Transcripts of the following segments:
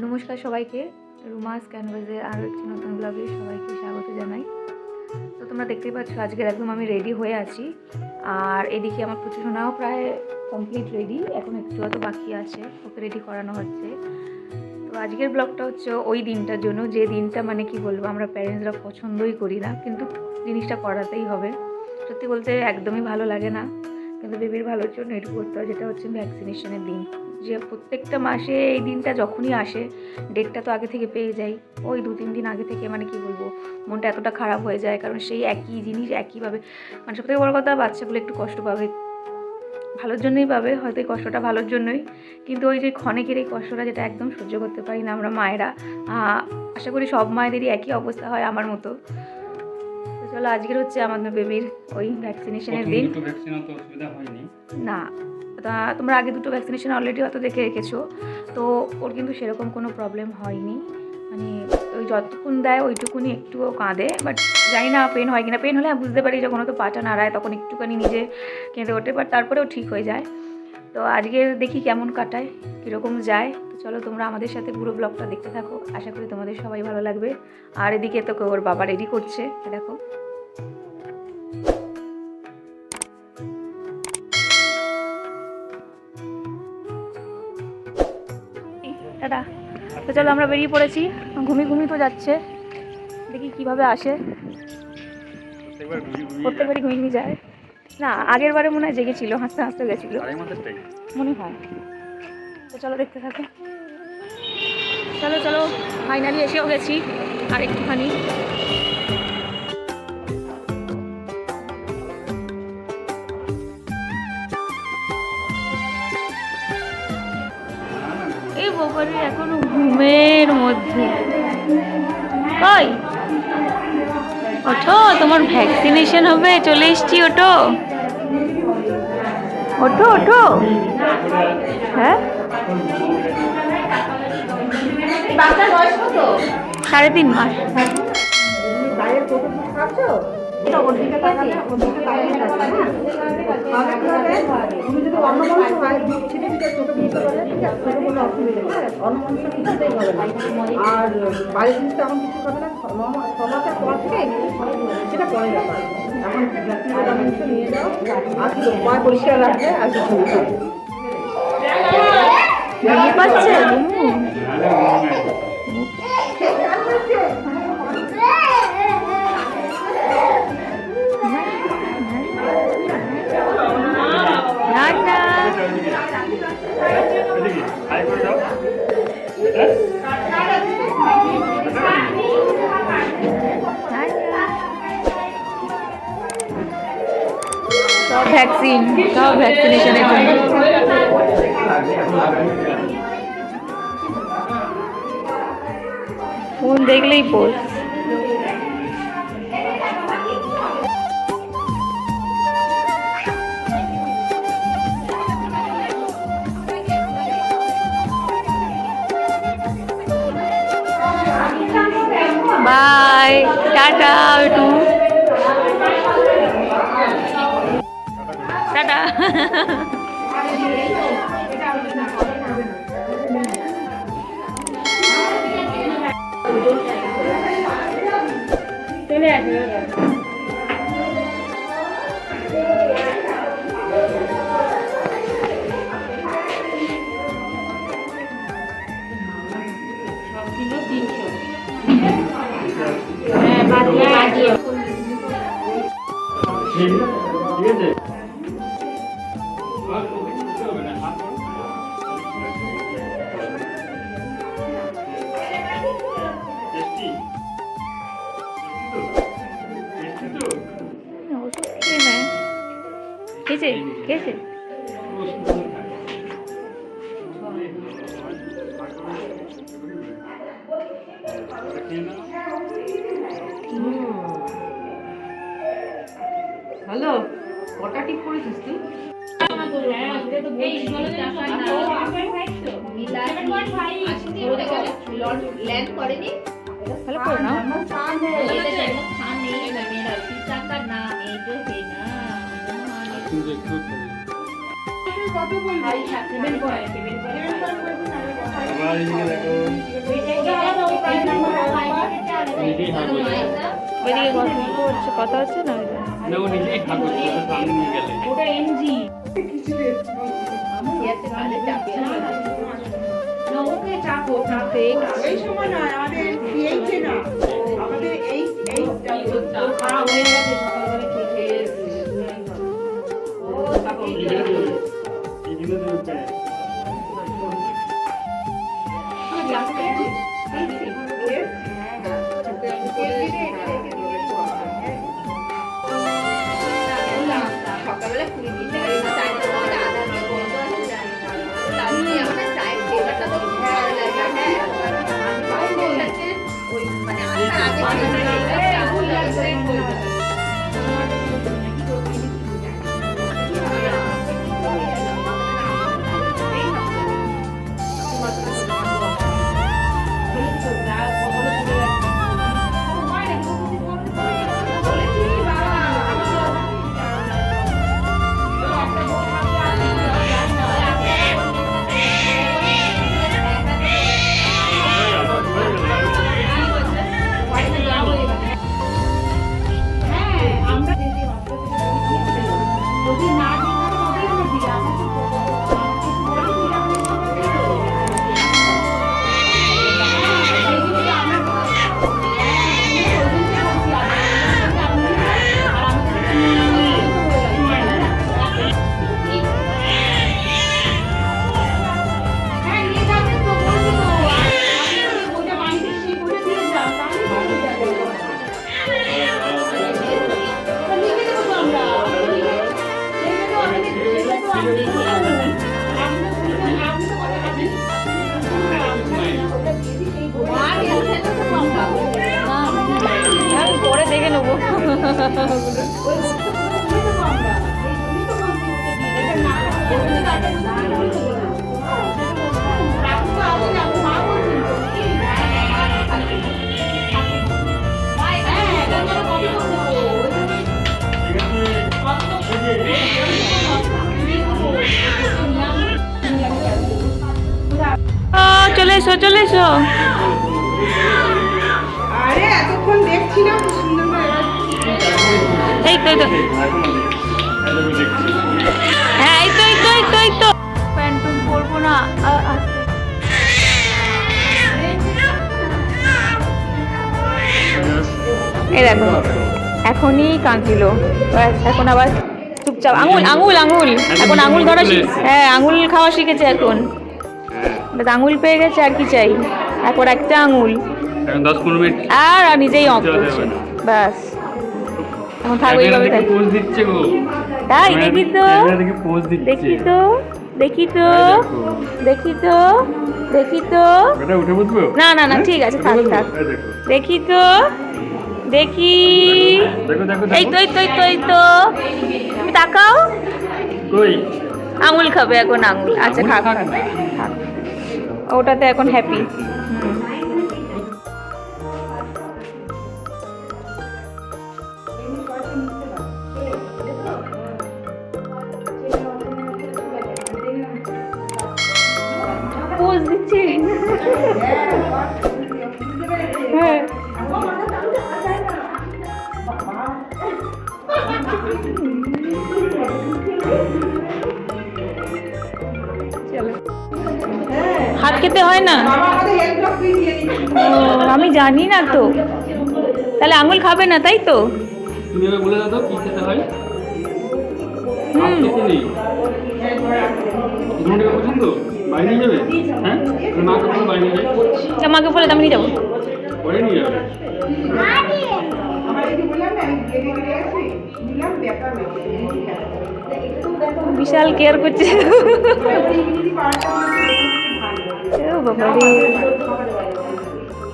নমস্কার সবাইকে, রুমাস ক্যানভাসের আরও একটি নতুন ব্লগে সবাইকে স্বাগত জানাই। তো তোমরা দেখতেই পাচ্ছ আজকের একদম আমি রেডি হয়ে আছি। আর এদিকে আমার পুচুসোনাও প্রায় কমপ্লিট রেডি, এখন একটু হয়তো বাকি আছে, ওকে রেডি করানো হচ্ছে। তো আজকের ব্লগটা হচ্ছে ওই দিনটার জন্য, যে দিনটা মানে কি বলবো, আমরা প্যারেন্টসরা পছন্দই করি না, কিন্তু জিনিসটা করাতেই হবে। সত্যি বলতে একদমই ভালো লাগে না, কিন্তু বেবির ভালোর জন্য এটু করতে হয়, যেটা হচ্ছে ভ্যাকসিনেশনের দিন। যে প্রত্যেকটা মাসে এই দিনটা যখনই আসে, ডেটটা তো আগে থেকে পেয়ে যাই, ওই 2-3 দিন আগে থেকে মানে কি বলবো, মনটা এতটা খারাপ হয়ে যায়, কারণ সেই একই জিনিস একইভাবে, মানে সবথেকে বড় কথা বাচ্চাগুলো একটু কষ্ট পাবে, ভালোর জন্যই পাবে, হয়তো এই কষ্টটা ভালোর জন্যই, কিন্তু ওই যে ক্ষণিকের এই কষ্টটা যেটা একদম সহ্য করতে পারি না আমরা মায়েরা। আশা করি সব মায়েদেরই একই অবস্থা হয় আমার মতো। তো চলো, আজকের হচ্ছে আমাদের বেবির ওই ভ্যাকসিনেশনের দিন। না, তোমরা আগে 2টো ভ্যাকসিনেশন অলরেডি হয়তো দেখে রেখেছো, তো ওর কিন্তু সেরকম কোনো প্রবলেম হয়নি। মানে ওই যতক্ষণ দেয় ওইটুকুনি একটুও কাঁদে, বাট জানি না পেন হয় কিনা। পেন হলে বুঝতে পারি, যখন হয়তো পাটা নাড়ায় তখন একটুখানি নিজে কেঁদে ওঠে, বাট তারপরেও ঠিক হয়ে যায়। তো আজকে দেখি কেমন কাটায়, কীরকম যায়। তো চলো তোমরা আমাদের সাথে পুরো ব্লগটা দেখতে থাকো, আশা করি তোমাদের সবাই ভালো লাগবে। আর এদিকে তোকে ওর বাবা রেডি করছে, দেখো। টাটা। তো চলো আমরা বেরিয়ে পড়েছি, ঘুমিয়ে তো যাচ্ছে, দেখি কিভাবে আসে। প্রত্যেকবারই ঘুমিয়ে যায় না, আগের বারে মনে হয় জেগেছিল, হাসতে হাসতে গেছিলো মনে হয়। তো চলো দেখতে থাকো। চলো চলো, ফাইনালি এসেও গেছি, আর একটুখানি। এই বাবারে এখনো ঘুমের মধ্যে। কই ওঠো, তোমার ভ্যাকসিনেশন হবে, চলে এসছি, ওঠো ওঠো ওঠো। হ্যাঁ, বাচ্চার বয়স কত? 3.5 মাস। আর বাইরের জিনিসটা এখন কিছু হবে না, 6 মাসের পর থেকে সেটা পরে ব্যাপার। এখন ভ্যাকসিনেশন নিয়ে যাও, আর কি পয় পরিষ্কার রাখবে, আর কিছু পাচ্ছে। সব ভ্যাকসিনেশনের জন্য। ফোন দেখলেই পোষ। বাই, টাটা। একটু টাটা। চলে আসবে। সবগুলো 300। হ্যাঁ, বাজিয়ে ঠিক আছে। कैसे হ্যালো, কটা টিপ করেছিস তুই? ল্যান্ড করেনি, ভালো করে নাও। কত বলবো? 7 পয়েন্ট। নিজেই হা করছে ওইদিকে কথা হচ্ছে না ওই জন্য। না ও নিজেই হা করছে ওটা সামনে নিয়ে গেলে এই সময় নয় আমাদের পিএইচে না আমাদের এই সকালবেলা কুড়ি দিতে চাইতে হবে আদা দিয়ে বন্ধ আছে জানি না তারপরে আমাদের চায়ের ফ্লেভারটা তো খুব ভালো লাগে হ্যাঁ ওই মানে আমি পরে দেখে নেবো চলে এসো চলে এসো আরে এতক্ষণ দেখছিলাম সুন্দর করে এই তো এই তো হ্যাঁ এই তো এই তো এই তো এই তো প্যান্টুন পরবো না এই দেখো এখনই কাঁদছিল এখন আবার চুপচাপ আঙুল আঙুল আঙুল এখন আঙুল ধরা হ্যাঁ আঙুল খাওয়া শিখেছে এখন ব্যাস আঙুল পেয়ে গেছে আর কি চাই এখন একটা আঙুল এখন 10-15 মিনিট আর নিজেই অফ করছে ব্যাস এখন থাকবে এইভাবে থাকবে পোজ দিচ্ছে গো তাই দেখি তো ক্যামেরা থেকে পোজ দিচ্ছে দেখি তো দেখি তো দেখি তো দেখি তো এটা উঠে বসবো না না না ঠিক আছে থাক থাক এই দেখো দেখি তো দেখি দেখো দেখো এই তো এই তো এই তো এই তো তুমি তাকাও কই আঙুল খাবে এখন আঙুল আচ্ছা আঙুল খাক খাক খাক না। খাক। ওটাতে এখন হ্যাপি পোজ দিচ্ছি হ্যাঁ চলো হাত খেতে হয় না বাবা আমাদের হেলথ ব্লক দিয়ে দিচ্ছে ও আমি জানি না তো তাহলে আঙুল খাবে না তাই তো তুমি এবার বলে দাও তো কি খেতে হয় আর খেতে নেই তোমার পছন্দ বাইরে নিয়ে যাবে হ্যাঁ মা কাছে বাইরে নিয়ে যাবে তা মাকে বলে তো আমি নিয়ে যাবো পরে নিয়ে যাবে আমার এই যে বললাম না গেড়ে গেড়ে আছে দিলাম ব্যাপার বিশাল কেয়ার করছে ইংরেজি পাওয়াটা ভালো ও বাবা রে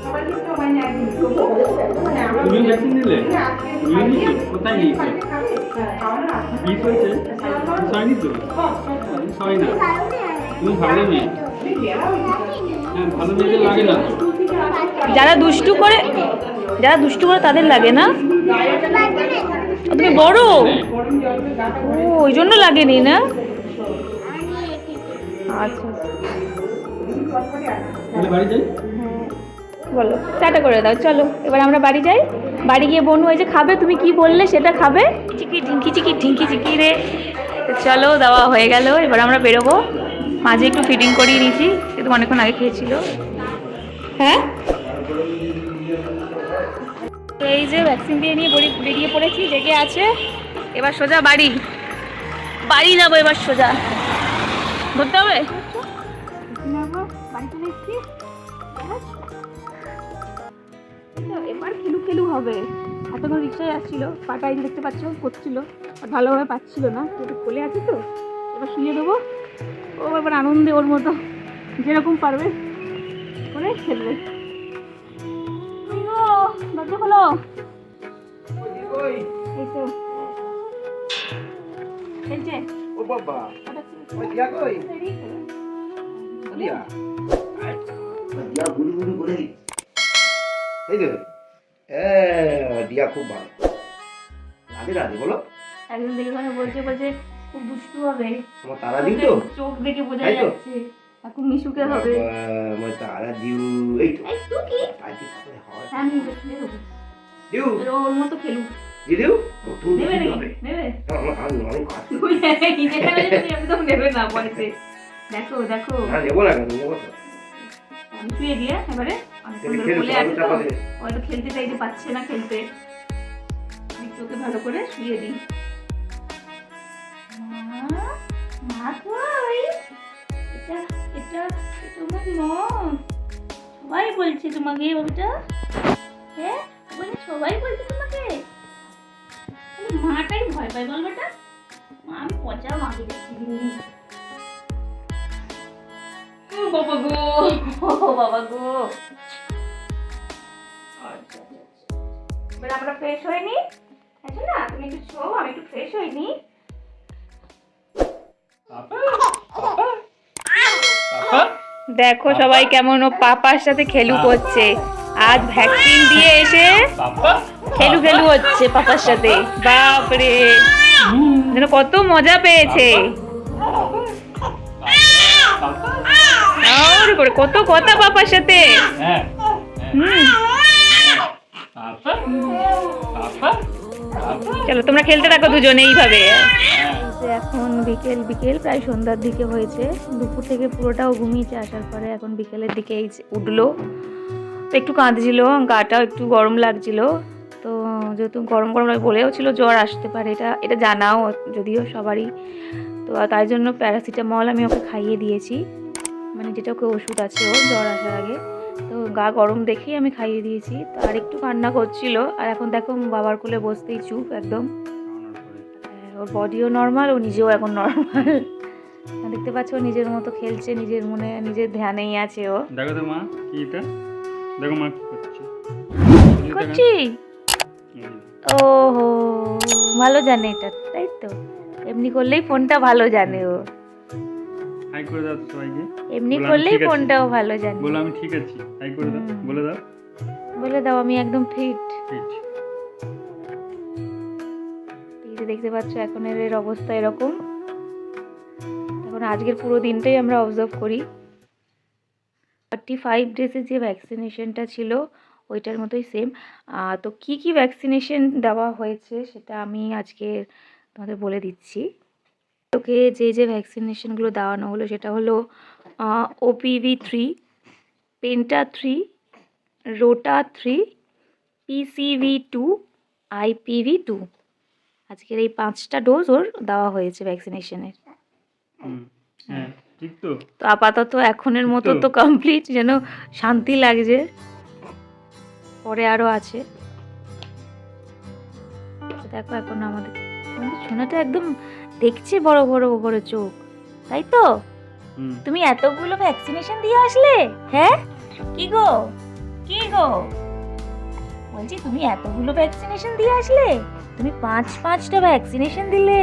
সবার কিন্তু হয় না একদিন মানে আমরা তুমি ভ্যাকসিন দিলে নিয়ে নিয়েছো কোথায় নিয়েছো খাওয়ানো আছে বিষ হয়েছে হয়নি তো হয় না তুমি ভালো মেয়ে হ্যাঁ ভালো মেয়েদের লাগে না তো যারা দুষ্টু করে তাদের লাগে না ও, তুমি বড় ও ওই জন্য লাগেনি না আচ্ছা তাহলে বাড়ি যাই বলো টাটা করে দাও, চলো এবার আমরা বাড়ি যাই। বাড়ি গিয়ে বোন ওই যে খাবে, তুমি কি বললে সেটা খাবে, ঢিঙ্কি চিকি রে। তো চলো, দেওয়া হয়ে গেল, এবার আমরা বেরোবো। মাঝে একটু ফিডিং করিয়ে নিয়েছি, কিন্তু অনেকক্ষণ আগে খেয়েছিল। হ্যাঁ, এই যে ভ্যাকসিন দিয়ে নিয়ে বেরিয়ে পড়েছি, জেগে আছে। এবার সোজা বাড়ি যাবো, এবার সোজা ধরতে হবে। বাড়ি চলে এসেছি, এবার খেলু হবে। এতক্ষণ রিক্সায় আসছিল, পাটা এই যে দেখতে পাচ্ছ করছিল, আর ভালোভাবে পাচ্ছিল না, একটু খুলে আছে তো। এবার শুয়ে দেবো, ও এবার আনন্দে ওর মতো যেরকম পারবে করে খেলবে। দরজা খোলো, এই তো খেলছে। ও বাবা, ওই দিয়া কই? দিয়া। দিয়া গুরু গুরু করে দি। এই যে দিয়া খুব ভালো। রাধে রাধে বলো। একজন দেখে মানে বলছে খুব দুষ্টু হবে, তোমার তারা দিও তো? চোখ দেখে বোঝা তাই তো? যাচ্ছে এখন মিশুকে হবে। আমার তারা দিও, এই তো। এই তুই কি? আজকে তাহলে হয়। হ্যাঁ আমি ওকে খেলে দেবো, দিও, ওর মতো খেলুক। দিও। তুমি নেবে দিতে নাকি? হবে। নেবে? আমি অনেক কাজ। তুই যেখানে তুমি একদম নেবে না বলছে। দেখো না নেবো না কেন, নেবো তো। আমি শুয়ে দিয়ে এবারে অনেক সুন্দর খেলুক, বলে আছে তো, চাপা দে। হয়তো খেলতে চাইতে পারছে না, খেলতে একটু ওকে ভালো করে শুয়ে দিই। মা কই? এটা এটা তোমার মা, সবাই বলছে তোমাকে ওটা। হ্যাঁ বলে সবাই বলছে তোমাকে, মাটাই ভয় পায় বল বেটা। মা আমি পচা মাকে দেখছি। ও বাবা গো, ও বাবা গো। আচ্ছা, এবার আমরা ফ্রেশ হয়ে নি। আচ্ছা না, তুমি একটু শো, আমি একটু ফ্রেশ হয়ে নি। দেখো সবাই কেমন ও পাপার সাথে খেলু করছে। আজ ভ্যাকসিন দিয়ে এসে খেলু হচ্ছে পাপার সাথে। বাপরে, যেন কত মজা পেয়েছে, আর করে কত কথা পাপার সাথে। চলো তোমরা খেলতে থাকো দুজনে এইভাবে। এখন বিকেল প্রায় সন্ধ্যার দিকে হয়েছে। দুপুর থেকে পুরোটাও ঘুমিয়েছে, আসার পরে এখন বিকেলের দিকে উঠলো। তো একটু কাঁদছিল, গাটাও একটু গরম লাগছিল। তো যেহেতু গরম লাগে বলেও ছিল জ্বর আসতে পারে, এটা জানাও যদিও সবারই। তো তাই জন্য প্যারাসিটামল আমি ওকে খাইয়ে দিয়েছি, মানে যেটা ওকে ওষুধ আছে ওর জ্বর আসার আগে। তো গা গরম দেখেই আমি খাইয়ে দিয়েছি। তো আর একটু কান্না করছিল, আর এখন দেখো বাবার কোলে বসতেই চুপ একদম। ওর বডিও নর্মাল, ও নিজেও এখন নর্মাল। দেখতে পাচ্ছ নিজের মতো খেলছে, নিজের মনে নিজের ধ্যানেই আছে ও। দেখো তো মা কি এটা, দেখো মা কি করছে। কি করছি? ওহো, ভালো জানে এটা, তাই তো? এমনি করলেই ফোনটা ভালো জানে ও। হাই করে দাও সবাইকে। এমনি করলেই ফোনটাও ভালো জানে। বলো আমি ঠিক আছি, হাই করে দাও, বলে দাও আমি একদম ফিট। ঠিক। এই যে দেখতে পাচ্ছ এখন এর অবস্থা এরকম। এখন আজকের পুরো দিনটাই আমরা অবজার্ভ করি। 35 ডেজের যে ভ্যাকসিনেশনটা ছিল ওইটার মতোই সেম। তো কি ভ্যাকসিনেশন দেওয়া হয়েছে সেটা আমি আজকে তোমাদের বলে দিচ্ছি। ওকে যে ভ্যাকসিনেশনগুলো দেওয়ানো হলো সেটা হলো OPV3, পেন্টা3, রোটা3, PCV2, IPV2। আজকের এই 5টা ডোজ ওর দেওয়া হয়েছে ভ্যাকসিনেশনের। হ্যাঁ ঠিক তো। তো আপাতত এখনের মতো তো কমপ্লিট, যেন শান্তি লাগছে। পরে আরও আছে। দেখো এখন আমাদের সোনাটা একদম দেখছে বড় বড় চোখ, তাই তো? তুমি এতগুলো ভ্যাকসিনেশন দিয়ে আসলে? হ্যাঁ কি গো বলছি, তুমি এতগুলো ভ্যাকসিনেশন দিয়ে আসলে? তুমি 5টা ভ্যাকসিনেশন দিলে?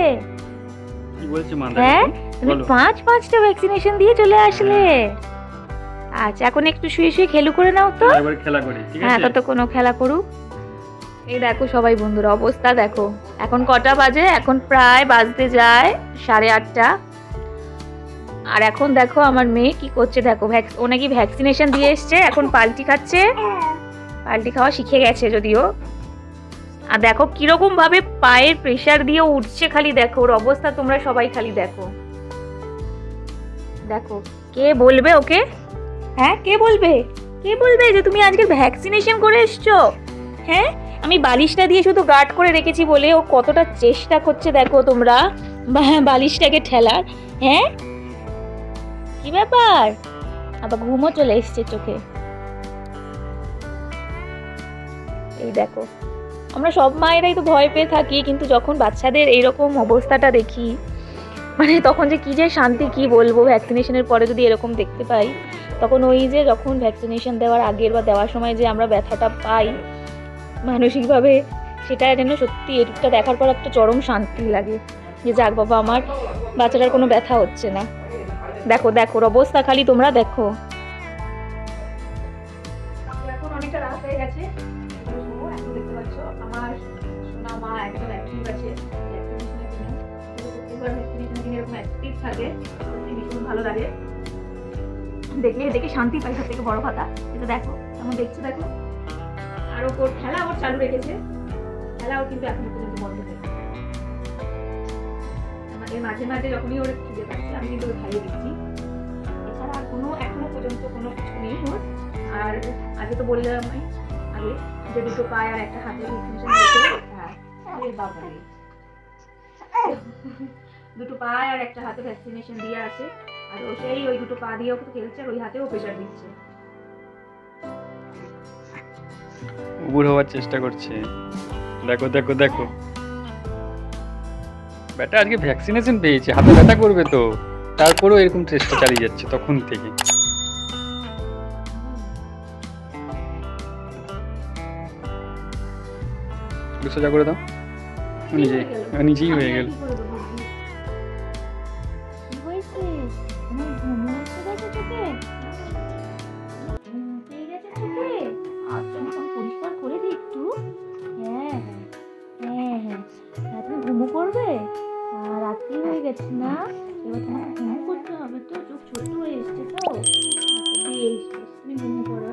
কি বলছে মা? হ্যাঁ তুমি 5টা ভ্যাকসিনেশন দিয়ে চলে আসলে। আচ্ছা এখন একটু শুয়ে খেলু করে নাও তো। এবার খেলা করি, ঠিক আছে? হ্যাঁ ততক্ষণ খেলা করুক। এই দেখো সবাই বন্ধুরা অবস্থা দেখো, এখন কটা বাজে? এখন প্রায় বাজতে যায় 8:30। আর এখন দেখো আমার মেয়ে কি করছে, দেখো ও নাকি ভ্যাকসিনেশন দিয়ে এসছে, এখন পাল্টি খাচ্ছে। পাল্টি খাওয়া শিখে গেছে যদিও। আর দেখো কিরকম ভাবে পায়ের প্রেসার দিয়ে উঠছে, খালি দেখো ওর অবস্থা, তোমরা সবাই খালি দেখো। দেখো কে বলবে ওকে, হ্যাঁ কে বলবে যে তুমি আজকে ভ্যাকসিনেশন করে এসছো? হ্যাঁ, আমি বালিশটা দিয়ে শুধু গার্ড করে রেখেছি বলে ও কতটা চেষ্টা করছে দেখো তোমরা বালিশটাকে ঠেলার। হ্যাঁ, কি ব্যাপার? আবার ঘুমও চলে এসছে চোখে। এই দেখো, আমরা সব মায়েরাই তো ভয় পেয়ে থাকি, কিন্তু যখন বাচ্চাদের এইরকম অবস্থাটা দেখি, মানে তখন যে কি যে শান্তি, কি বলবো। ভ্যাকসিনেশনের পরে যদি এরকম দেখতে পাই, তখন ওই যে যখন ভ্যাকসিনেশন দেওয়ার আগের বা দেওয়ার সময় যে আমরা ব্যথাটা পাই মানসিকভাবে, সেটা যেন সত্যি এটা দেখার পর একটা চরম শান্তি লাগে যে যাক বাবা, আমার বাচ্চাটার কোনো ব্যথা হচ্ছে না। দেখো দেখো অবস্থা খালি তোমরা দেখো। এখন অনেকটা রাত হয়ে গেছে, এখন দেখতে পাচ্ছ আমার সোনা মা একদম অ্যাক্টিভ আছে। প্রত্যেকবার ভ্যাকসিনেশন দিনে এরকম অ্যাক্টিভ থাকে, সত্যি ভীষণ ভালো লাগে। দেখে শান্তি পাই, সব থেকে বড় কথা। এটা দেখো কেমন দেখছো, দেখো। আর ওর খেলা ওর চালু রেখেছে, খেলাও কিন্তু এখনো পর্যন্ত বন্ধ নেই। আমাদের মাঝে মাঝে যখনই ওর খিদে পাচ্ছে আমি কিন্তু ওর খাইয়ে দিচ্ছি, এছাড়া আর কোনো এখনো পর্যন্ত কোনো কিছু নেই ওর। আর আগে তো বললাম আমি আগে যে দুটো পায়ে আর একটা হাতে ভ্যাকসিনেশন দিয়েছে। হ্যাঁ বাবা, দুটো পায়ে আর একটা হাতে ভ্যাকসিনেশন দিয়ে আছে, আর ও সেই ওই দুটো পা দিয়েও খেলছে আর ওই হাতেও প্রেশার দিচ্ছে। উবুর হওয়ার চেষ্টা করছে। দেখো দেখো দেখো, ব্যাটা আজকে ভ্যাকসিনেশন পেয়েছে, হাতে ব্যথা করবে তো, তারপরেও এরকম চেষ্টা চালিয়ে যাচ্ছে তখন থেকে। সোজা করে দাও, নিজেই হয়ে গেল। পরিষ্কার করে দিই একটু। হ্যাঁ হ্যাঁ হ্যাঁ হ্যাঁ, তুমি ঘুমো করবে? রাত্রি হয়ে গেছে না, এবার তোমাকে ঘুমো করতে হবে তো, চোখ ছোট হয়ে এসছে তো, বেশ বেশ তুমি ঘুমো করো।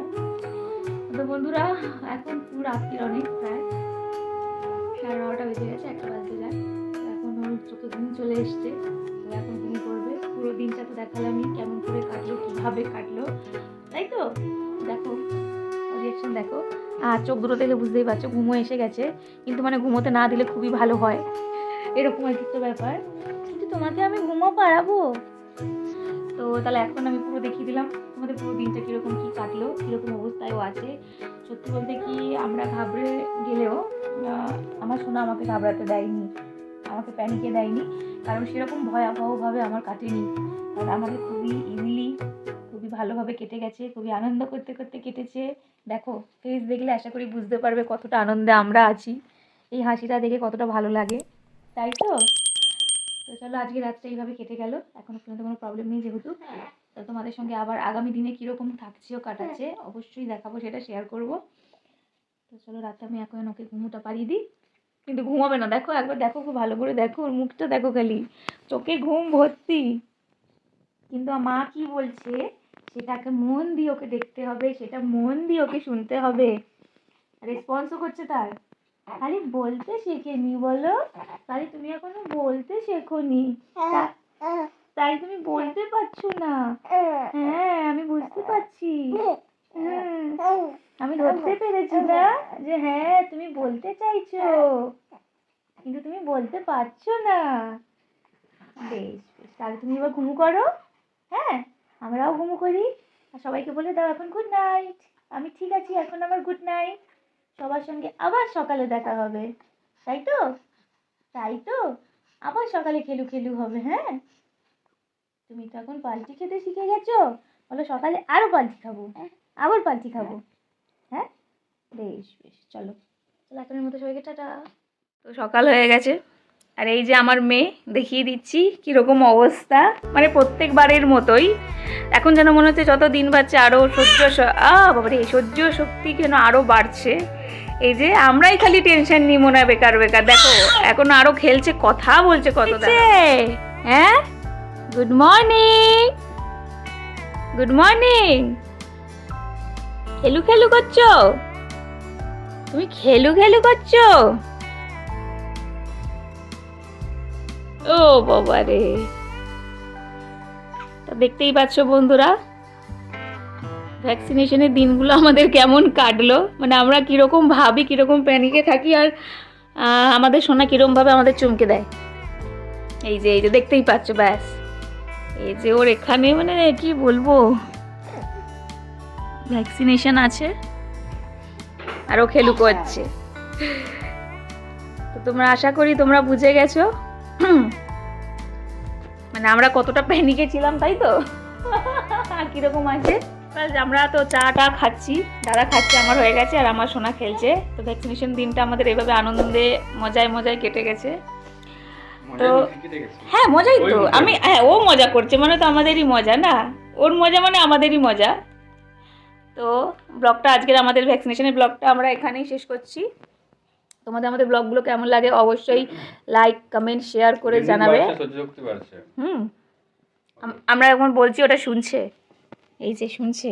তো বন্ধুরা, এখন পুরো রাত্রির অনেক, প্রায় 9:30 বেজে গেছে, 1টা বাজতে যায়। এখন ওর চোখে ঘুম চলে এসছে, তো এখন ঘুম করবে। পুরো দিনটা তো দেখালামই কেমন করে কাটলো, কীভাবে কাটলো, তাই তো? দেখো রিয়াকশন দেখো। আর চোখ দুটো থেকে বুঝতেই পারছো ঘুমো এসে গেছে, কিন্তু মানে ঘুমোতে না দিলে খুবই ভালো হয়, এরকম আর কি তো ব্যাপার। কিন্তু তোমাকে আমি ঘুমো পারাবো তো, তাহলে এখন আমি পুরো দেখিয়ে দিলাম তোমাদের পুরো দিনটা কীরকম কী কাটলো, কীরকম অবস্থায়ও আছে। সত্যি বলতে কি, আমরা ঘাবড়ে গেলেও আমার সোনা আমাকে ঘাবড়াতে দেয়নি, আমাকে প্যানিকে দেয়নি, কারণ সেরকম ভয়াবহভাবে আমার কাটেনি। আর আমাদের খুবই ইজিলি, খুবই ভালোভাবে কেটে গেছে, খুবই আনন্দ করতে করতে কেটেছে। দেখো ফেস দেখলে আশা করি বুঝতে পারবে কতটা আনন্দে আমরা আছি, এই হাসিটা দেখে কতটা ভালো লাগে, তাই তো? তো চলো, আজকে রাতটা এইভাবে কেটে গেল, এখনো পর্যন্ত কোনো প্রবলেম নেই যেহেতু। তো তোমাদের সঙ্গে আবার আগামী দিনে কীরকম থাকছে ও কাটাচ্ছে অবশ্যই দেখাবো, সেটা শেয়ার করব। তো চলো, রাতে আমি এখন ওকে ঘুমোটা পাড়িয়ে দিই, কিন্তু ঘুমাবে না। দেখো একবার দেখো, খুব ভালো করে দেখো, ওর মুখটা দেখো, খালি চোখে ঘুম ভর্তি। কিন্তু মা কি বলছে সেটাকে মন দিয়ে ওকে দেখতে হবে, সেটা মন দিয়ে ওকে শুনতে হবে। রেসপন্সও করছে তার, খালি বলতে শেখেনি, বলো তাই তুমি এখনো বলতে শেখোনি, তাই তুমি বলতে পারছো না। হ্যাঁ আমি বুঝতে পারছি, আমি ধরতে পেরেছি না যে হ্যাঁ তুমি বলতে চাইছো, কিন্তু তুমি বলতে পারছো না। বেশ বেশ, তাহলে তুমি এবার ঘুমু করো। হ্যাঁ, আমরাও ঘুমু করি, আর সবাইকে বলে দাও এখন গুড নাইট। আমি ঠিক আছি এখন, আমার গুড নাইট। সবার সঙ্গে আবার সকালে দেখা হবে, তাই তো? তাই তো, আবার সকালে খেলু খেলু হবে। হ্যাঁ, তুমি তো এখন পাল্টি খেতে শিখে গেছো, বলো সকালে আরও পাল্টি খাবো, আবার পাল্টি খাবো। হ্যাঁ বেশ বেশ, চলো চলো, এখনের মতো সবাইকে টাটা। তো সকাল হয়ে গেছে, আর এই যে আমার মেয়ে, দেখিয়ে দিচ্ছি কীরকম অবস্থা, মানে প্রত্যেকবারের মতোই। এখন যেন মনে হচ্ছে যত দিন বাড়ছে আরও বাবারে সহ্য শক্তি যেন আরও বাড়ছে। এই যে আমরাই খালি টেনশন নিই মনে হয় বেকার বেকার। দেখো এখন আরও খেলছে, কথা বলছে কত, হ্যাঁ গুড মর্নিং, গুড মর্নিং। খেলু খেলু করছো তুমি? খেলু খেলু করছো? ও বাবা রে। তা দেখতেই পাচ্ছ বন্ধুরা, ভ্যাকসিনেশনের দিনগুলো আমাদের কেমন কাটলো, মানে আমরা কীরকম ভাবি, কীরকম প্যানিকে থাকি, আর আমাদের সোনা কীরকমভাবে আমাদের চমকে দেয়। এই যে দেখতেই পাচ্ছ, ব্যাস এই যে ওর এখানে মানে কি বলবো, ভ্যাকসিনেশন আছে আর ও খেলু করছে। তো তোমরা আশা করি তোমরা বুঝে গেছো মানে আমরা কতটা প্যানিকে ছিলাম, তাই তো? কিরকম আছে। আমরা তো চা খাচ্ছি, দাদা খাচ্ছে, আমার হয়ে গেছে, আর আমার সোনা খেলছে। তো ভ্যাকসিনেশন দিনটা আমাদের এভাবে আনন্দে মজায় মজায় কেটে গেছে। তো হ্যাঁ, মজাই তো। ও মজা করছে মানে তো আমাদেরই মজা না, ওর মজা মানে আমাদেরই মজা। তো ব্লগটা, আজকের আমাদের ভ্যাকসিনেশনের ব্লগটা আমরা এখানেই শেষ করছি। তোমাদের আমাদের ব্লগগুলো কেমন লাগে অবশ্যই লাইক, কমেন্ট, শেয়ার করে জানাবে। আমরা এখন বলছি, ওটা শুনছে, এই যে শুনছে।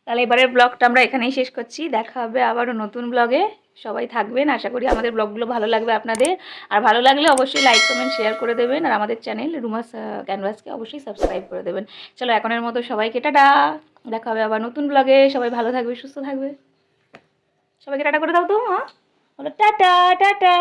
তাহলে এবারের ব্লগটা আমরা এখানেই শেষ করছি। দেখা হবে আবারও নতুন ব্লগে। সবাই থাকবেন, আশা করি আমাদের ব্লগগুলো ভালো লাগবে আপনাদের। আর ভালো লাগলে অবশ্যই লাইক, কমেন্ট, শেয়ার করে দেবেন। আর আমাদের চ্যানেল রুমাস ক্যানভাসকে অবশ্যই সাবস্ক্রাইব করে দেবেন। চলো এখনের মতো সবাইকে টাটা, দেখা হবে আবার নতুন ব্লগে। সবাই ভালো থাকবে, সুস্থ থাকবে। সবাইকে টাটা করে দাও তো। হ্যাঁ, বলো টাটা টাটা।